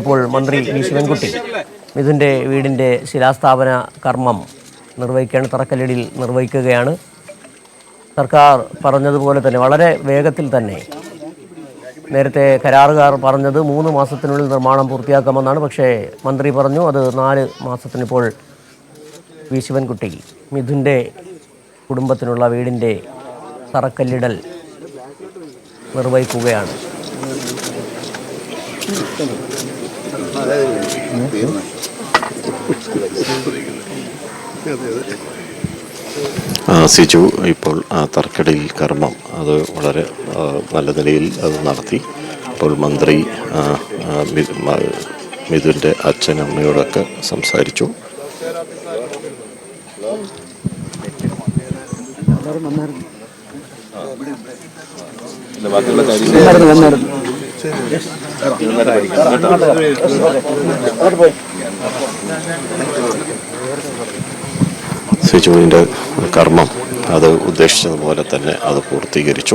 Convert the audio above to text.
ഇപ്പോൾ മന്ത്രി വി ശിവൻകുട്ടി മിഥുൻ്റെ വീടിൻ്റെ ശിലാസ്ഥാപന കർമ്മം നിർവഹിക്കുകയാണ്, തറക്കല്ലിടിൽ നിർവഹിക്കുകയാണ്. സർക്കാർ പറഞ്ഞതുപോലെ തന്നെ വളരെ വേഗത്തിൽ തന്നെ, നേരത്തെ കരാറുകാർ പറഞ്ഞത് 3 മാസത്തിനുള്ളിൽ നിർമ്മാണം പൂർത്തിയാക്കാമെന്നാണ്. പക്ഷേ മന്ത്രി പറഞ്ഞു അത് 4 മാസത്തിനിപ്പോൾ വി ശിവൻകുട്ടി മിഥുൻ്റെ കുടുംബത്തിനുള്ള വീടിൻ്റെ തറക്കല്ലിടൽ നിർവഹിക്കുകയാണ്. സിജു ഇപ്പോൾ തറക്കല്ലിടൽ കർമ്മം അത് വളരെ നല്ല നിലയിൽ അത് നടത്തി. അപ്പോൾ മന്ത്രി മിഥുൻ്റെ അച്ഛനമ്മയോടൊക്കെ സംസാരിച്ചു. സിജുവിൻ്റെ കർമ്മം അത് ഉദ്ദേശിച്ചതുപോലെ തന്നെ അത് പൂർത്തീകരിച്ചു.